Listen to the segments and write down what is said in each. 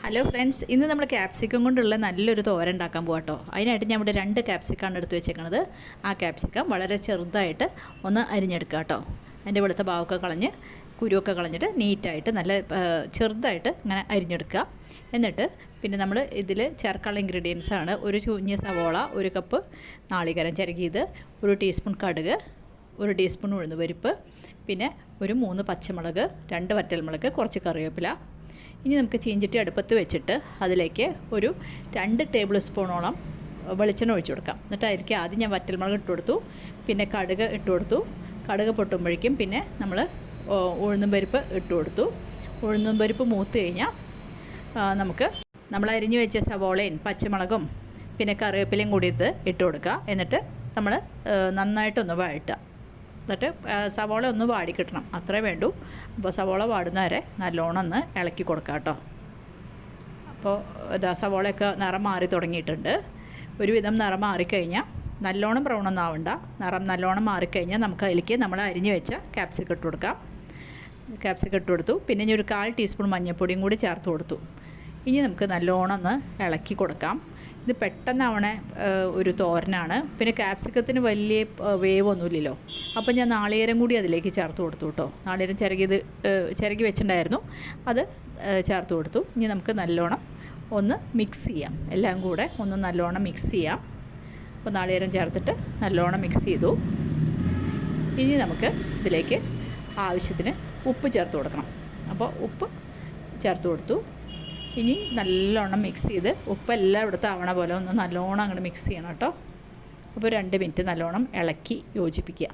Hello friends, ഇന്ന് നമ്മൾ capsicum കൊണ്ടുള്ള നല്ലൊരു തോരൻ ഉണ്ടാക്കാൻ പോകട്ടോ. അതിനായിട്ട് ഞാൻ ഇവിടെ 2 ക്യാപ്സിക്കാണ് എടുത്ത് വെച്ചേക്കണത്. ആ ക്യാപ്സിക്കം വളരെ ചെറുതായിട്ട് ഒന്ന് അരിഞ്ഞെടുക്കുക കേട്ടോ. അതിൻ്റെ വെളുത്ത ഭാവമൊക്കെ കളഞ്ഞ് കുരുവൊക്കെ കളഞ്ഞിട്ട് നീറ്റായിട്ട് നല്ല ചെറുതായിട്ട് ഇങ്ങനെ അരിഞ്ഞെടുക്കുക. എന്നിട്ട് പിന്നെ നമ്മൾ ഇതിൽ ചേർക്കാനുള്ള ഇൻഗ്രീഡിയൻസ് ആണ്: ഒരു ചൂഞ്ഞ സവോള, 1 കപ്പ് നാളികേരം ചിരകിയത്, 1 ടീസ്പൂൺ കടുക്, 1 ടീസ്പൂൺ ഉഴുന്നുപരിപ്പ്, പിന്നെ ഒരു 3 പച്ചമുളക്, 2 വറ്റൽമുളക്, കുറച്ച് കറിവേപ്പില. ഇനി നമുക്ക് ചീഞ്ചട്ടി അടുപ്പത്ത് വെച്ചിട്ട് അതിലേക്ക് ഒരു 2 ടേബിൾ സ്പൂണോളം വെളിച്ചെണ്ണ ഒഴിച്ചു കൊടുക്കാം. എന്നിട്ട് അതിലേക്ക് ആദ്യം ഞാൻ വറ്റൽമുളക് ഇട്ട് കൊടുത്തു, പിന്നെ കടുക് ഇട്ട് കൊടുത്തു. കടുക് പൊട്ടുമ്പോഴേക്കും പിന്നെ നമ്മൾ ഉഴുന്നും പരിപ്പ് ഇട്ട് കൊടുത്തു. ഉഴുന്നും പരിപ്പ് മൂത്ത് കഴിഞ്ഞാൽ നമുക്ക് നമ്മൾ അരിഞ്ഞു വെച്ച സവോളയും പച്ചമുളകും പിന്നെ കറിവേപ്പിലയും കൂടി ഇട്ട് കൊടുക്കുക. എന്നിട്ട് നമ്മൾ നന്നായിട്ടൊന്ന് വഴറ്റുക. എന്നിട്ട് സവോള ഒന്ന് വാടി കിട്ടണം, അത്രേ വേണ്ടൂ. അപ്പോൾ സവോള വാടുന്നവരെ നല്ലോണം ഒന്ന് ഇളക്കി കൊടുക്കാം കേട്ടോ. അപ്പോൾ ഇതാ സവോളയൊക്കെ നിറം മാറി തുടങ്ങിയിട്ടുണ്ട്. ഒരുവിധം നിറം മാറിക്കഴിഞ്ഞാൽ നല്ലോണം ബ്രൗണൊന്നും ആവണ്ട. നിറം നല്ലോണം മാറിക്കഴിഞ്ഞാൽ നമുക്ക് അതിലേക്ക് നമ്മൾ അരിഞ്ഞ് വെച്ച ക്യാപ്സിക്കം ഇട്ട് കൊടുക്കാം. ക്യാപ്സിക്കം ഇട്ട് കൊടുത്തു. പിന്നെ ഇനി ഒരു 1/4 ടീസ്പൂൺ മഞ്ഞൾപ്പൊടിയും കൂടി ചേർത്ത് കൊടുത്തു. ഇനി നമുക്ക് നല്ലോണം ഒന്ന് ഇളക്കി കൊടുക്കാം. ഇത് പെട്ടെന്നാവണ ഒരു തോരനാണ്. പിന്നെ ക്യാപ്സിക്കത്തിന് വലിയ വേവൊന്നുമില്ലല്ലോ. അപ്പോൾ ഞാൻ നാളികേരം കൂടി അതിലേക്ക് ചേർത്ത് കൊടുത്തു കേട്ടോ. നാളികേരം ചിരകി വെച്ചിട്ടുണ്ടായിരുന്നു, അത് ചേർത്ത് കൊടുത്തു. ഇനി നമുക്ക് നല്ലോണം ഒന്ന് മിക്സ് ചെയ്യാം. എല്ലാം കൂടെ ഒന്ന് നല്ലോണം മിക്സ് ചെയ്യാം. അപ്പോൾ നാളികേരം ചേർത്തിട്ട് നല്ലോണം മിക്സ് ചെയ്തു. ഇനി നമുക്ക് ഇതിലേക്ക് ആവശ്യത്തിന് ഉപ്പ് ചേർത്ത് കൊടുക്കണം. അപ്പോൾ ഉപ്പ് ചേർത്ത് കൊടുത്തു. ഇനി നല്ലോണം മിക്സ് ചെയ്ത് ഉപ്പെല്ലാം ഇവിടുത്തെ ആവണ പോലെ ഒന്ന് നല്ലോണം അങ്ങോട്ട് മിക്സ് ചെയ്യണം കേട്ടോ. അപ്പോൾ 2 മിനിറ്റ് നല്ലോണം ഇളക്കി യോജിപ്പിക്കുക.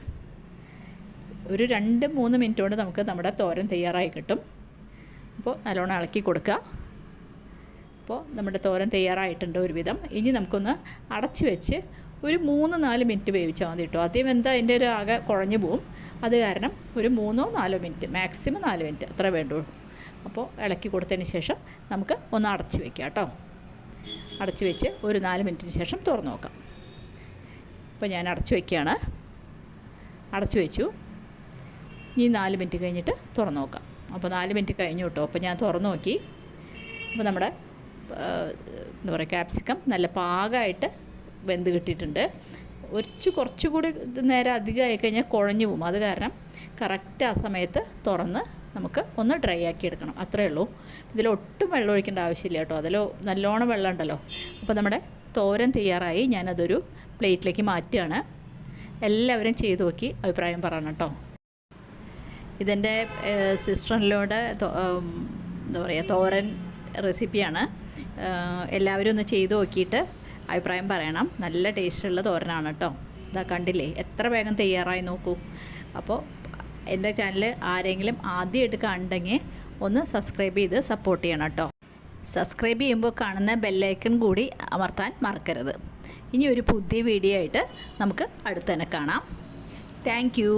ഒരു 2-3 മിനിറ്റ് കൊണ്ട് നമുക്ക് നമ്മുടെ തോരൻ തയ്യാറായി കിട്ടും. അപ്പോൾ നല്ലോണം ഇളക്കി കൊടുക്കുക. അപ്പോൾ നമ്മുടെ തോരൻ തയ്യാറായിട്ടുണ്ട് ഒരുവിധം. ഇനി നമുക്കൊന്ന് അടച്ച് വെച്ച് ഒരു 3-4 മിനിറ്റ് വേവിച്ചാൽ മതി കേട്ടോ. ആദ്യം എന്താ അതിൻ്റെ ഒരു ആകെ കുഴഞ്ഞു പോവും. അത് കാരണം ഒരു 3-4 മിനിറ്റ്, മാക്സിമം 4 മിനിറ്റ് അത്ര വേണ്ടുള്ളൂ. അപ്പോൾ ഇളക്കി കൊടുത്തതിന് ശേഷം നമുക്ക് ഒന്ന് അടച്ച് വയ്ക്കാം കേട്ടോ. അടച്ച് വെച്ച് ഒരു 4 മിനിറ്റിന് ശേഷം തുറന്ന് നോക്കാം. അപ്പോൾ ഞാൻ അടച്ച് വയ്ക്കുകയാണ്. അടച്ച് വെച്ചു. ഇനി 4 മിനിറ്റ് കഴിഞ്ഞിട്ട് തുറന്ന് നോക്കാം. അപ്പോൾ 4 മിനിറ്റ് കഴിഞ്ഞു കേട്ടോ. അപ്പോൾ ഞാൻ തുറന്ന് നോക്കി. അപ്പോൾ നമ്മുടെ എന്താ പറയുക, ക്യാപ്സിക്കം നല്ല പാകമായിട്ട് വെന്ത് കിട്ടിയിട്ടുണ്ട്. കുറച്ചുകൂടി നേരം അധികമായി കഴിഞ്ഞാൽ കുഴഞ്ഞു പോകും. അത് കാരണം കറക്റ്റ് ആ സമയത്ത് തുറന്ന് നമുക്ക് ഒന്ന് ഡ്രൈ ആക്കി എടുക്കണം, അത്രയേ ഉള്ളൂ. ഇതിലൊട്ടും വെള്ളം ഒഴിക്കേണ്ട ആവശ്യമില്ല കേട്ടോ. അതിൽ നല്ലോണം വെള്ളം ഉണ്ടല്ലോ. അപ്പോൾ നമ്മുടെ തോരൻ തയ്യാറായി. ഞാനതൊരു പ്ലേറ്റിലേക്ക് മാറ്റുകയാണ്. എല്ലാവരും ചെയ്ത് നോക്കി അഭിപ്രായം പറയണം കേട്ടോ. ഇതെൻ്റെ സിസ്റ്ററിലൂടെ എന്താ പറയുക, തോരൻ റെസിപ്പിയാണ്. എല്ലാവരും ഒന്ന് ചെയ്ത് നോക്കിയിട്ട് അഭിപ്രായം പറയണം. നല്ല ടേസ്റ്റുള്ള തോരനാണ് കേട്ടോ. ഇതാ കണ്ടില്ലേ, എത്ര വേഗം തയ്യാറായി നോക്കൂ. അപ്പോൾ എൻ്റെ ചാനൽ ആരെങ്കിലും ആദ്യമായിട്ട് കണ്ടെങ്കിൽ ഒന്ന് സബ്സ്ക്രൈബ് ചെയ്ത് സപ്പോർട്ട് ചെയ്യണം കേട്ടോ. സബ്സ്ക്രൈബ് ചെയ്യുമ്പോൾ കാണുന്ന ബെല്ലൈക്കൺ കൂടി അമർത്താൻ മറക്കരുത്. ഇനി ഒരു പുതിയ വീഡിയോ ആയിട്ട് നമുക്ക് അടുത്ത് തന്നെ കാണാം. Thank you.